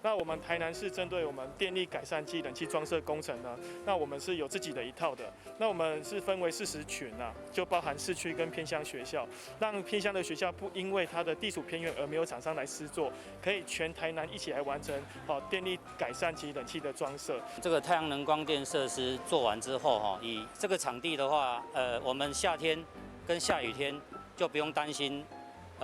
那我们台南市针对我们电力改善及冷气装设工程呢，那我们是有自己的一套的。那我们是分为40群啊，就包含市区跟偏乡学校，让偏乡的学校不因为它的地处偏远而没有厂商来施作，可以全台南一起来完成电力改善及冷气的装设。这个太阳能光电设施做完之后以这个场地的话，我们夏天跟下雨天就不用担心。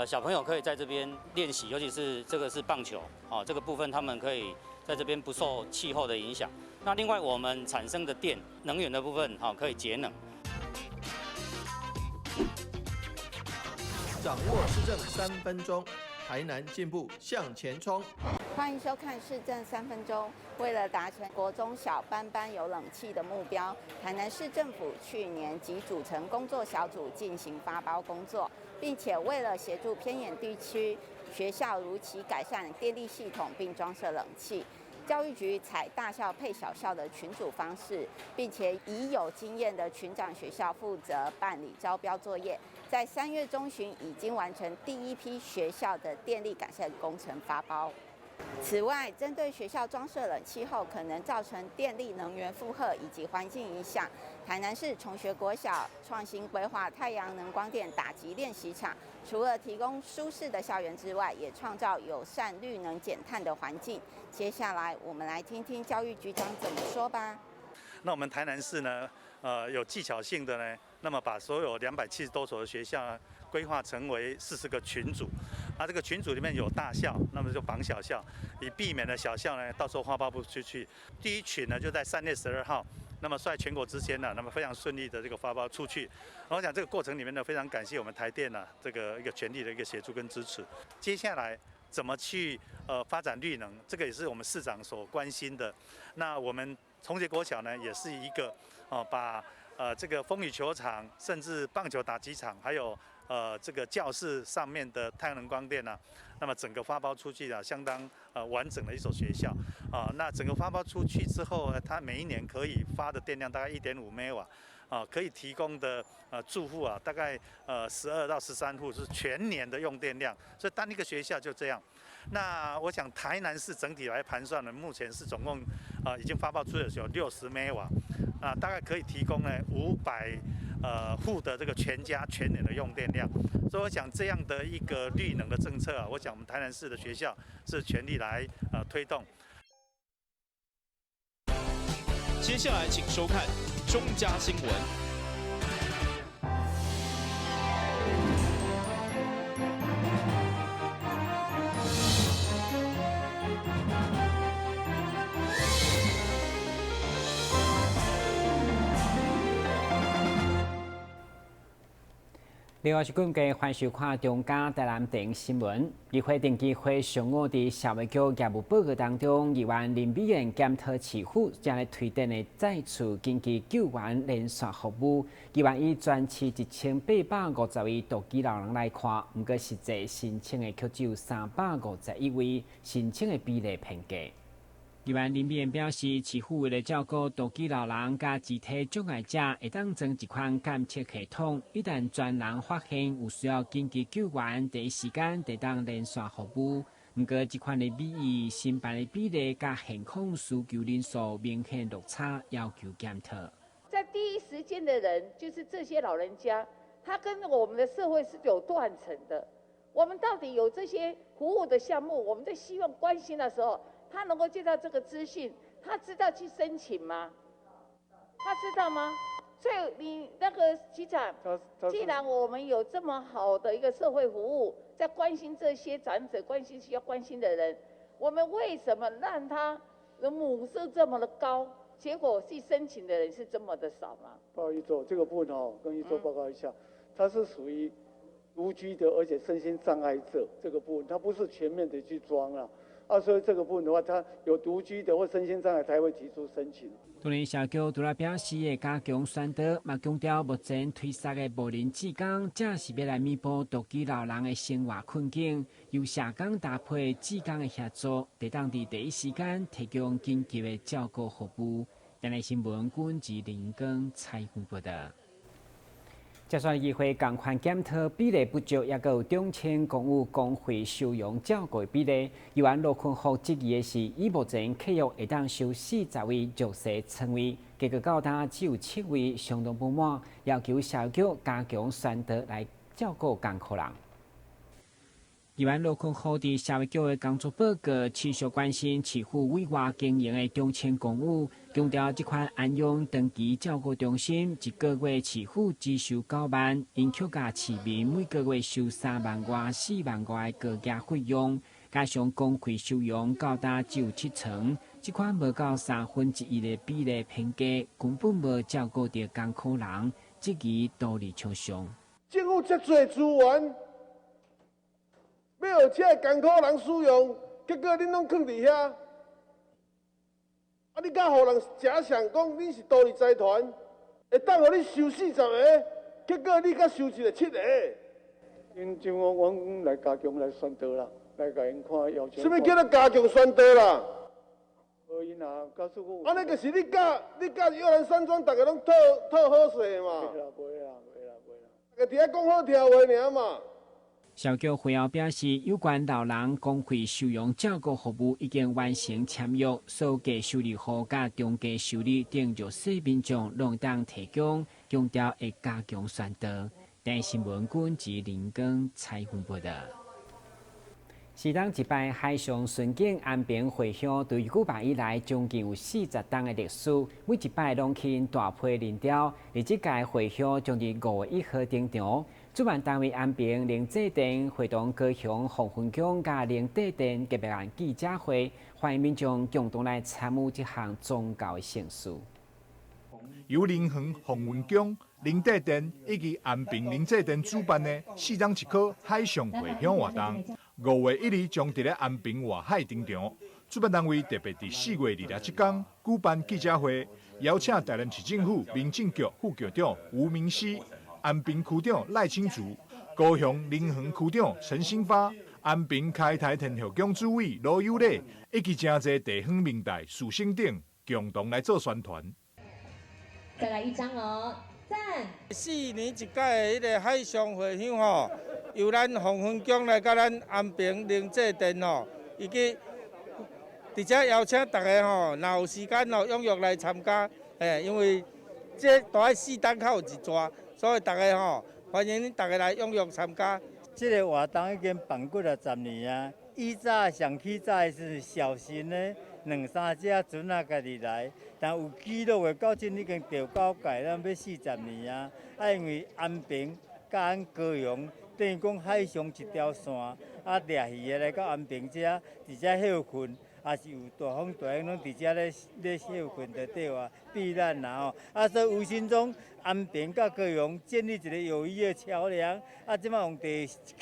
小朋友可以在这边练习，尤其是这个是棒球，这个部分他们可以在这边不受气候的影响。那另外我们产生的电能源的部分，可以节能。掌握市政3分钟，台南进步向前冲。欢迎收看市政3分钟。为了达成国中小班班有冷气的目标，台南市政府去年即组成工作小组进行发包工作，并且为了协助偏远地区学校如期改善电力系统并装设冷气，教育局采大校配小校的群组方式，并且以有经验的群长学校负责办理招标作业，在3月中旬已经完成第一批学校的电力改善工程发包。此外，针对学校装设冷气后可能造成电力能源负荷以及环境影响，台南市崇学国小创新规划太阳能光电打击练习场，除了提供舒适的校园之外，也创造友善绿能减碳的环境。接下来，我们来听听教育局长怎么说吧。那我们台南市呢，有技巧性的呢，那么把所有270多所的学校呢，规划成为40个群组。这个群组里面有大校，那么就绑小校，以避免了小校呢到时候发包不出去。第一群呢就在3月12号，那么率全国之先呢，那么非常顺利的这个发包出去。我想这个过程里面呢，非常感谢我们台电呢这个一个全力的一个协助跟支持。接下来怎么去发展绿能，这个也是我们市长所关心的。那我们崇学国小呢也是一个把这个风雨球场，甚至棒球打击场，还有这个教室上面的太阳能光电啊，那么整个发包出去啊，相当完整的一所学校那整个发包出去之后，它每一年可以发的电量大概1.5 МW。可以提供的住户大概12到13户是全年的用电量，所以单一个学校就这样。那我想台南市整体来盘算呢，目前是总共已经发包出的有60 МW，大概可以提供呢500户的这个全家全年的用电量。所以我想这样的一个绿能的政策我想我们台南市的学校是全力来推动。接下来请收看中嘉新闻。另外是估计欢迎看中嘉台南电新闻。议会定期会上午伫社会局业务报告当中，议员林美燕检讨市府正在推动的再次紧急救援连线服务。议员以全市1850位独居老人来看，不过实际申请的却只有351位，申请的比例偏低。议员林美燕表示，市府为了照顾独居老人甲肢体障碍者，会当装一款监测系统，一旦专人发现有需要紧急救援，第一时间得当连线服务。不过，这款的美意申办的比例甲现况需求人数明显落差，要求检讨。在第一时间的人，就是这些老人家，他跟我们的社会是有断层的。我们到底有这些服务的项目，我们在希望关心的时候，他能够接到这个资讯，他知道去申请吗？他知道吗？所以你那个局长，既然我们有这么好的一个社会服务，在关心这些长者、关心需要关心的人，我们为什么让他的母数这么的高，结果去申请的人是这么的少吗？不好意思，这个部分跟一周报告一下，它是属于独居的，而且身心障碍者这个部分，它不是全面的去装了。所以这个部分的话，他有独居的或身心障碍才会提出申请。当然，社局除了表示会加强宣导，嘛强调目前推出的无人志工，正是要来弥补独居老人的生活困境，由社工搭配志工的协助，得当伫第一时间提供紧急的照顾服务。台南新闻管制林根采访报道。接选议会共款检讨比例不足，也有中青公务工会收容照顾比例。议员罗坤福质疑的是，以目前契约会当收40位弱势称位，结果到今只有7位，相当不满，要求社局加强宣导来照顾艰苦人。议员罗坤福伫社会局的工作报告持续关心市府委外经营的中青公务，强调这款安养长期照顾中心一个月市府只收9万，因扣甲市民每个月收3万外、4万外的高价费用，加上公费收容到达只有70%，这款无到1/3的比例偏低，根本无照顾到艰苦人，质疑道理相像。政府遮侪资源。要有这艰苦人使用，结果恁拢囥伫遐，你甲互人假想讲恁是独立财团，会当互你收40个，结果你甲收一个7个。因政府阮来加强来宣导啦，来甲因看要求。什么叫做加强宣导啦？无因啊，告诉我。安尼就是你甲幽兰山庄，大家拢讨好势嘛。袂啦，大家伫遐讲好听话尔嘛。社局会后表示，有关老人公费收容照顾服务已经完成签约，所计收入户甲中介收入等弱势民众拢当提供，强调会加强宣导。台新闻军及林根采访报道。是当一摆海上巡警安平回乡，对古巴以来将近有40档的历史，每一摆拢去因大批人雕。而这届回乡将伫5月1号登场。主办单位安平零制店会同高雄洪分宫甲零制店特别办记者会，欢迎民众共同来参与这项宗教的盛事。由林恒洪分宫、零制店以及安平零制店主办的4档1考海上回乡活动，5月1日将伫咧安平外海登场。主办单位特别伫4月27日举办记者会，邀请台南市政府民政局副局长吴明熙。安平区长赖清竹、高雄林恒区长陈新发、安平开台天后宫主委罗友礼，以及真侪地方明代、士绅等共同来做宣传。再来一张哦，赞！4年一届的迄个海上回乡吼，由咱洪分宫来甲咱安平零制店吼，以及伫遮邀请大家吼，若有时间吼，踊跃来参加。因为这大概4档较有一抓。所以大家吼，欢迎大家来踊跃参加。这个活动已经办过了10年啊。以早上起早是小型的2-3只船啊，家己来，但有记录的到今已经钓到界，咱要40年啊。因为安平甲咱高雄等于讲海上一条线，掠鱼的来到安平遮，伫遮休困。也是有大风大浪，拢伫遮咧休困就对啊，避难啦吼。所以吴新忠安平甲高雄建立一个友谊的桥梁。即摆用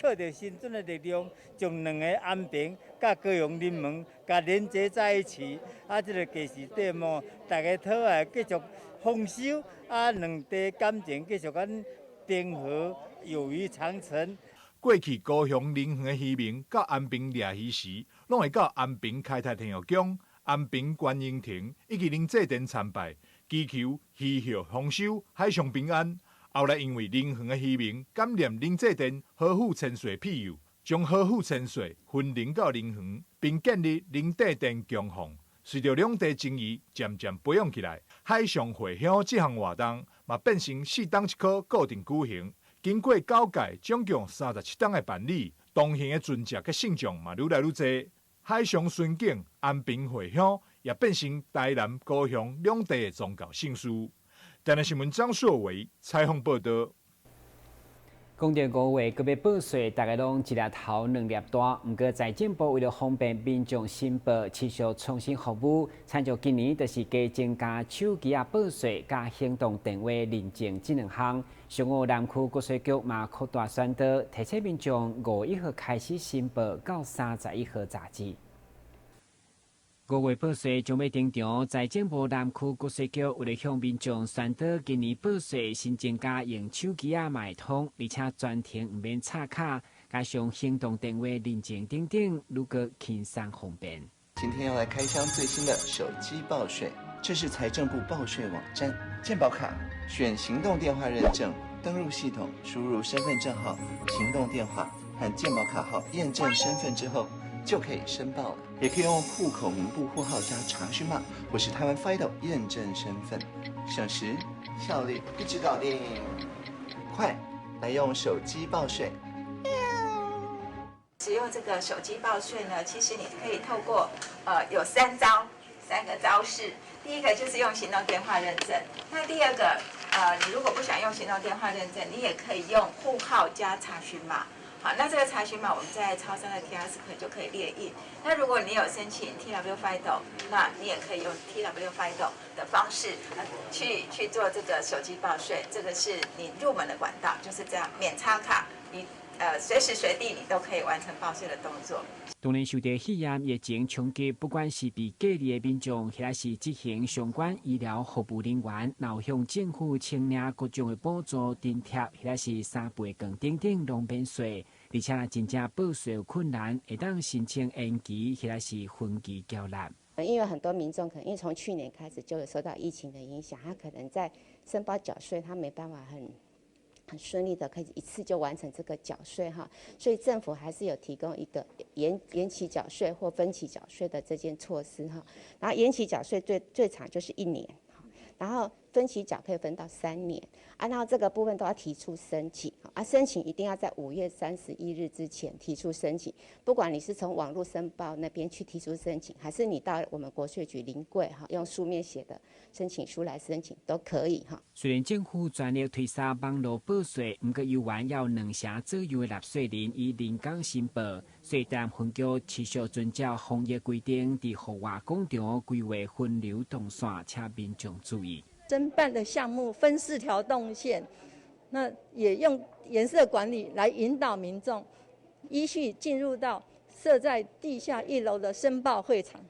靠着新准的力量，将2个安平甲高雄人民甲连接在一起。即个计时点哦，大家讨来继续丰收，2地感情继续咱平和友谊长存。过去高雄林恒的渔民到安平掠鱼时，拢会到安平开泰天后宫、安平观音亭以及零制店参拜，祈求鱼获丰收、海上平安。后来因为林恒的渔民感念零制店呵护千岁庇佑，将呵护千岁分灵到林恒，并建立零制店供奉。随着两地情谊渐渐培养起来，海上回乡这项活动嘛变成4档1考固定举行。经过9届，总共37档的办理，同行的船只甲信众嘛愈来愈多。海上巡警安平回乡也变成台南、高雄两地的宗教盛事。台南新闻张硕伟采访报道。讲到5月个别报税，大家拢一粒头2粒大。不过财政部为了方便民众申报，持续创新服务，参照今年就是加增加手机报税加行动电话认证这2项。上午南区国税局嘛扩大宣导，提醒民众5月1号开始申报到31号查止。5月报税将要登场，财政部南区国税局为了向民众宣导今年报税新增加用手机买通，而且全程唔免插卡，加上行动电话认证等等，如果轻松方便。今天要来开箱最新的手机报税，这是财政部报税网站，健保卡选行动电话认证，登入系统，输入身份证号、行动电话和健保卡号验证身份之后，就可以申报了。也可以用户口名簿户号加查询码，或是台湾 FIDO 验证身份，省时效率一直搞定。快来用手机报税！使用这个手机报税呢，其实你可以透过有3个招式。第一个就是用行动电话认证，那第二个你如果不想用行动电话认证，你也可以用户号加查询码。好，那这个查询码我们在超商的 kiosk 就可以列印。那如果你有申请 TW FIDO， 那你也可以用 TW FIDO 的方式去做这个手机报税。这个是你入门的管道，就是这样免插卡，你随时随地你都可以完成报税的动作。当然，受到肺炎疫情冲击，不管是被隔离的民众，或是执行相关医疗服务人员，然向政府请领各种的补助津贴，或是3倍券等等拢免税。而且真正报税有困难，会当申请延期，或是分期缴纳。因为很多民众可能因为从去年开始就有受到疫情的影响，他可能在申报缴税，他没办法很顺利的可以一次就完成这个缴税哈，所以政府还是有提供一个延期缴税或分期缴税的这件措施哈。然后延期缴税最长就是1年，然后分期缴可以分到3年啊。然后这个部分都要提出申请啊，申请一定要在5月31日之前提出申请。不管你是从网络申报那边去提出申请，还是你到我们国税局临柜哈，用书面写的申请书来申请都可以哈。虽然政府全力推销网络报税，不过有完要2成左右的纳税人以临港申报，所以当分局持续遵照防疫规定，在户外广场规划分流动线，请民众注意。申办的项目分4条动线，那也用颜色管理来引导民众依序进入到设在地下1楼的申报会场。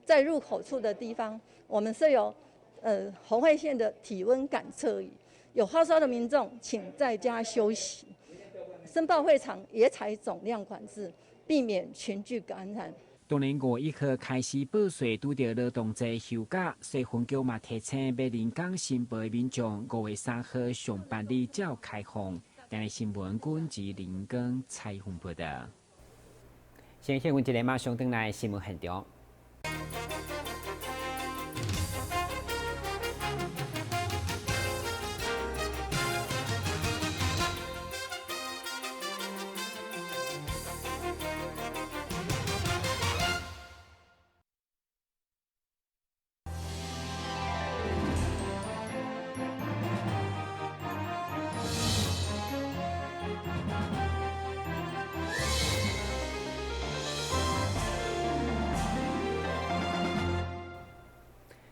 在入口处的地方，我们设有红外线的体温感测仪，有发烧的民众请在家休息。申报会场也采总量管制，避免群聚感染。当然，5月1号开始报税，拄到劳动节休假，所以分局嘛提醒要临港申报的民众，5月3号上班日才有开放。今日新闻军及林根采访报道。先看阮一个马上转来新闻现场。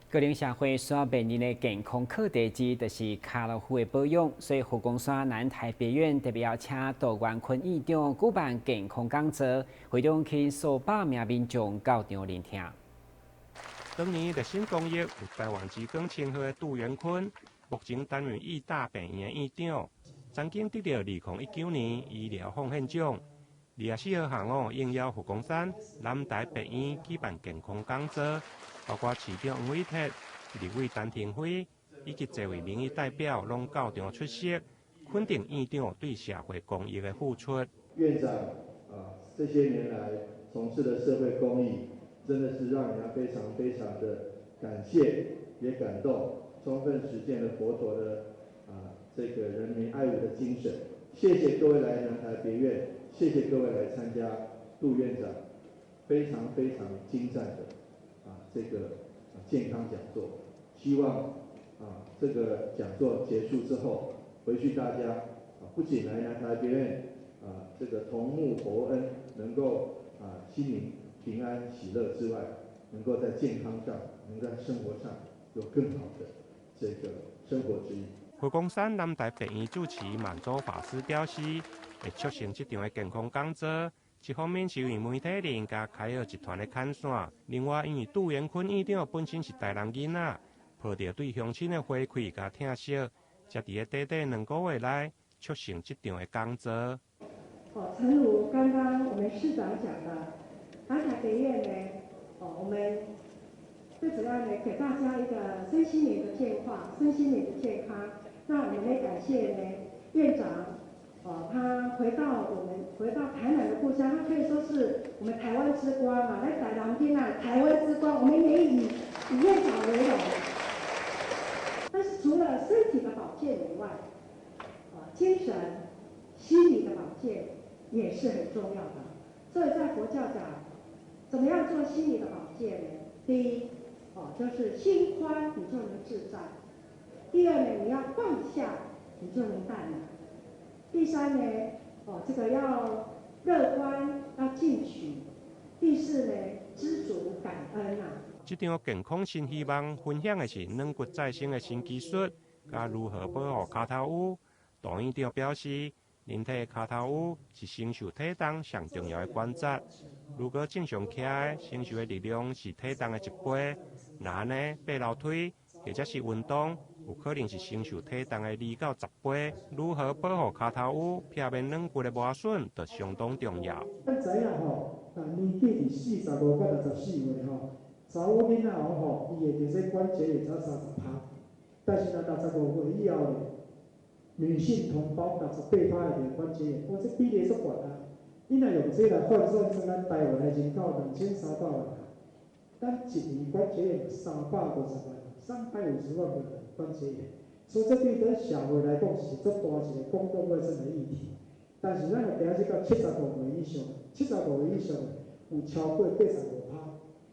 个人社会所面临的健康课题之，就是脚老虎的保养，所以护工山南台北院特别邀请杜元坤院长举办健康讲座，会中吸引数百名民众到场聆听。当年热心公益、有台湾之光称号的杜元坤，目前担任义大病院院长，曾经得到2019年医疗奉献奖。2月4号下午，应邀护工山南台北院举办健康讲座。包括市长黄伟哲、立委陈廷辉以及多位民意代表拢到场出席，肯定院长对社会公益的付出。院长这些年来从事的社会公益，真的是让人家非常非常的感谢，也感动，充分实践了佛陀的这个人民爱物的精神。谢谢各位来南台别院，谢谢各位来参加杜院长非常非常精湛的这个健康讲座。希望这个讲座结束之后，回去大家不仅来南台别院这个同沐佛恩，能够心灵平安喜乐之外，能够在健康上，能在生活上有更好的这个生活质疑。护工山南台北院主持满洲法师表示，会促成这场的健康讲座。一方面是因为媒体人甲凯尔集团的看线，另外因为杜元坤院长本身是台南囡仔，抱着对乡亲的回馈甲疼惜，才伫短短2个月内促成这场的讲座。诚如刚刚我们市长讲的，南台北院呢，我们最主要呢给大家一个身心灵的健康。那我们也感谢呢院长，他回到台南的故乡，他可以说是我们台湾之光啊，在台南边啊，台湾之光，我们也以院长为荣。但是除了身体的保健以外，精神、心理的保健也是很重要的。所以在佛教讲，怎么样做心理的保健呢？第一，就是心宽，你就能自在；第二呢，你要放下，你就能淡然；第三呢，这个要乐观，要进取；第四呢，知足感恩啊。这场健康新希望分享的是软骨再生的新技术，甲如何保护脚头乌。大院长表示，人体脚头乌是承受体重上重要的关节。如果正常徛的，承受的力量是体重的1倍。那呢，爬楼梯或者是运动，有可能是承受体重的2到10倍。如何保护脚头乌，避免软骨的磨损，就相当重要。咱知影吼，年纪是45到64岁吼，查某囡仔吼，伊的这些关节会差30%，但是咱65岁以后呢，女性同胞68%的关节炎，这比例足悬啊！你若用这来换算成咱台湾的人口2300万，咱一年关节炎350万，350万个关节炎，所以这对咱社会来讲是足大一个公共卫生的议题。但是咱若定是到75岁以上，75岁以上有超过85%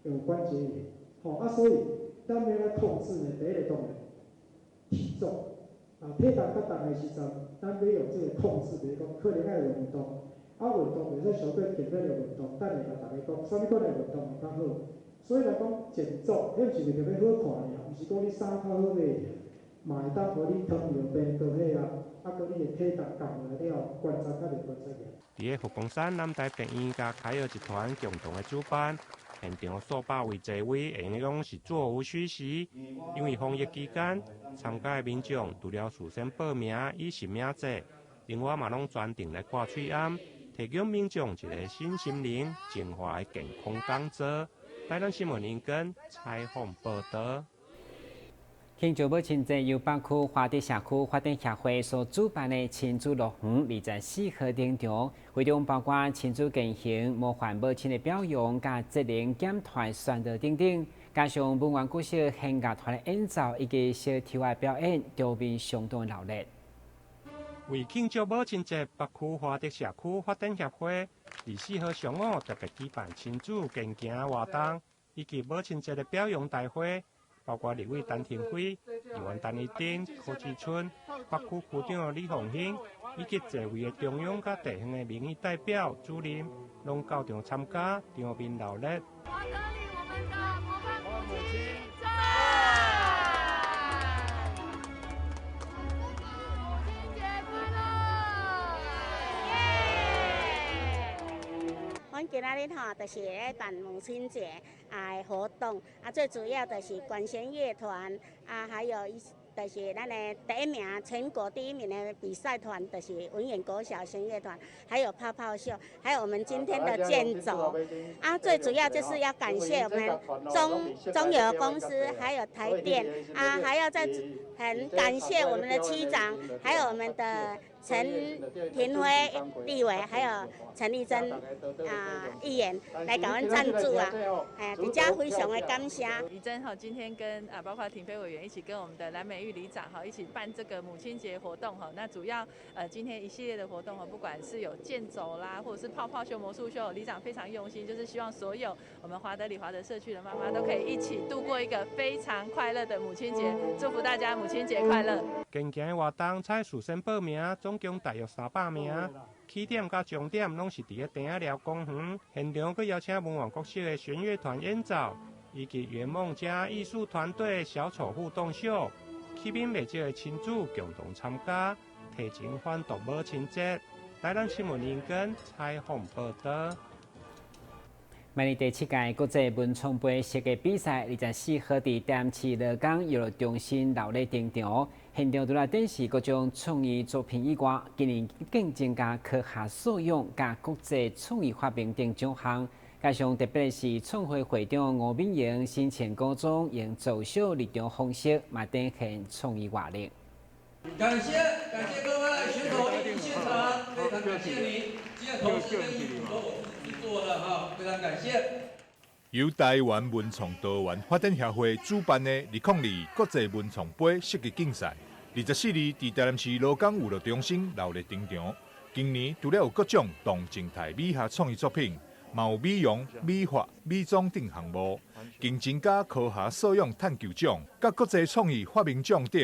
有关节炎，所以咱要来控制呢，第一个当然体重。体重较重的时阵，咱要用这个控制，比如讲可能爱运动，运动袂使相对剧烈的运动，等下甲大家讲，啥物款的运动会较好。所以来讲减重，迄毋是特别好看尔，毋是讲你衫较好买，嘛会当互你糖尿病倒迄啊，佮你的体重降下来了，观察较袂观察个。伫个佛光山南台病院甲凯尔集团共同的主办。现场数百位座位，会用是座无虚席，因为防疫期间，参加的民众除了事先报名以实名制，另外嘛拢专程来挂喙罨，提供民众一个新心灵净化的健康讲座。台南新闻林根采访报道。庆祝母亲节由北区华德社区发展协会所主办的亲子乐园24号登场，会中包括亲子健行、模范母亲的表扬、甲职能检团宣导等等，加上文玩故事献乐团的演奏以及小跳的表演，场面相当热烈。为庆祝母亲节，北区华德社区发展协会24号上午特别举办亲子健行活动，以及母亲节的表扬大会。包括立委陈廷辉、议员陈义珍、柯志春、北区区长李凤兴，以及座位的中央甲地方的民意代表、主任，拢到场参加，场面热烈。阮今仔日就是咧办母亲节的活动，最主要就是管弦乐团还有就是咱的第一名，全国第1名的比赛团，就是文苑国小弦乐团，还有泡泡秀，还有我们今天的健走最主要就是要感谢我们中油公司，还有台电还要再很感谢我们的区长，还有我们的陈廷辉立委，还有陈丽珍议员来给我们赞助比较非常的感谢。怡珍今天跟包括廷飞委员一起跟我们的蓝美玉里长一起办这个母亲节活动那主要今天一系列的活动不管是有健走啦，或者是泡泡秀、魔术秀，里长非常用心，就是希望所有我们华德里华德社区的妈妈都可以一起度过一个非常快乐的母亲节，祝福大家母亲节快乐。健行的活动采事先报名，总共大约300名。起点甲终点拢是伫个丁仔寮公园，现场佮邀请文玩国小的弦乐团演奏，以及圆梦家艺术团队小丑互动秀，起面未少的亲子共同参加，提前欢度母亲节。台南新闻林根采访报道。明年第7届国际文创杯设计比赛24号伫澱市乐港又重新热烈登场，现场除了展示各种创意作品以外，今年更增加科学素养甲国际创意发明等奖项。加上特别是创会会长吴敏莹新前高中用奏小日常方式，嘛展现创意活力。感谢各位选手常感谢你，今天同时跟义务和我去做的哈，非常感谢。由台湾文创多元发展协会主办的2002国际文创杯设计竞赛，24日在台南市罗岗娱乐中心热烈登场。今年除了有各种动静态美学创意作品，嘛有美容、美发、美妆等项目，竞争加科学素养探究奖、甲国际创意发明奖等，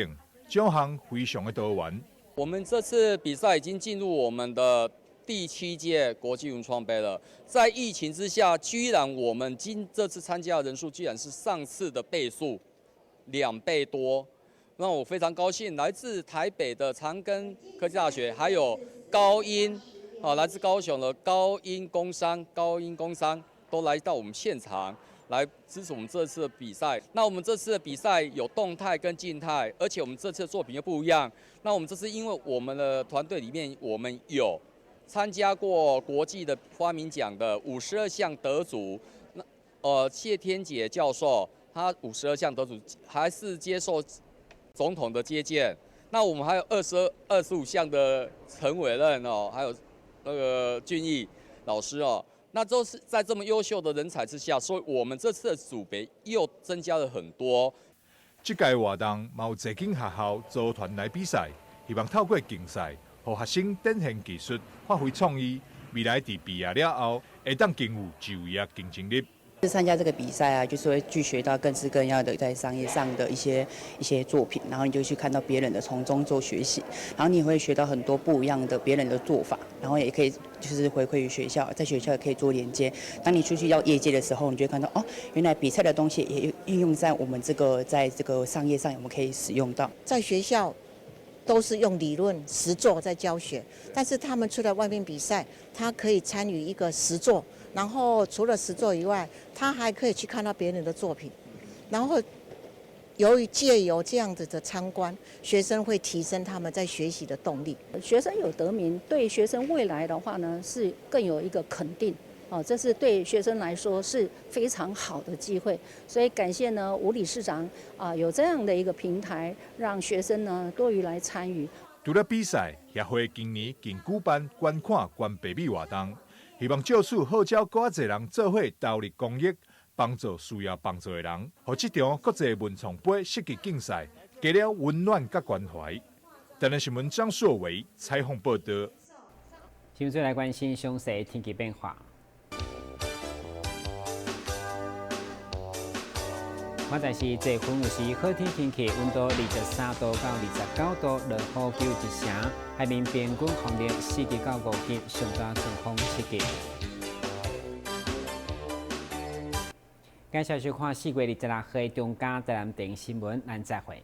奖项非常的多元。我们这次比赛已经进入我们的第7届国际文创杯了，在疫情之下，居然我们这次参加的人数居然是上次的倍数，2倍多，让我非常高兴。来自台北的长庚科技大学，还有高音，来自高雄的高音工商都来到我们现场来支持我们这次的比赛。那我们这次的比赛有动态跟静态，而且我们这次的作品又不一样。那我们这次因为我们的团队里面，我们有参加过国际的发明奖的52项得主，谢天杰教授，他52项得主还是接受总统的接见。那我们还有25项的陈伟任哦，还有那个俊逸老师哦，那都是在这么优秀的人才之下，所以我们这次的组别又增加了很多。这届活动有侪间学校组团来比赛，希望透过竞赛，让学生展现技术、发挥创意，未来在毕业了后，会当更有就业竞争力。参加这个比赛啊，就是会去学到更是更要的在商业上的一些作品，然后你就去看到别人的，从中做学习，然后你也会学到很多不一样的别人的做法，然后也可以就是回馈于学校，在学校也可以做连接。当你出去到业界的时候，你就会看到哦，原来比赛的东西也运用在我们在这个商业上，我们可以使用到。在学校都是用理论实作在教学，但是他们出来外面比赛，他可以参与一个实作。然后除了实作以外，他还可以去看到别人的作品，然后借由这样子的参观，学生会提升他们在学习的动力。学生有得名，对学生未来的话呢，是更有一个肯定。这是对学生来说是非常好的机会，所以感谢呢吴理事长有这样的一个平台，让学生呢多于来参与。除了比赛，协会今年更举办观看观北美活动。希望借此号召更多人做伙投入公益，帮助需要帮助的人，和这场国际文创杯设计竞赛加了温暖甲关怀。台南新闻张硕维采访报道。现在来关心详细天气变化。现在是这分有时好天气，温度23度到29度，落雨球一成，海面平均风力4级到5级，上大阵风7级。介绍收看4月26日中加台南电新闻，咱再会。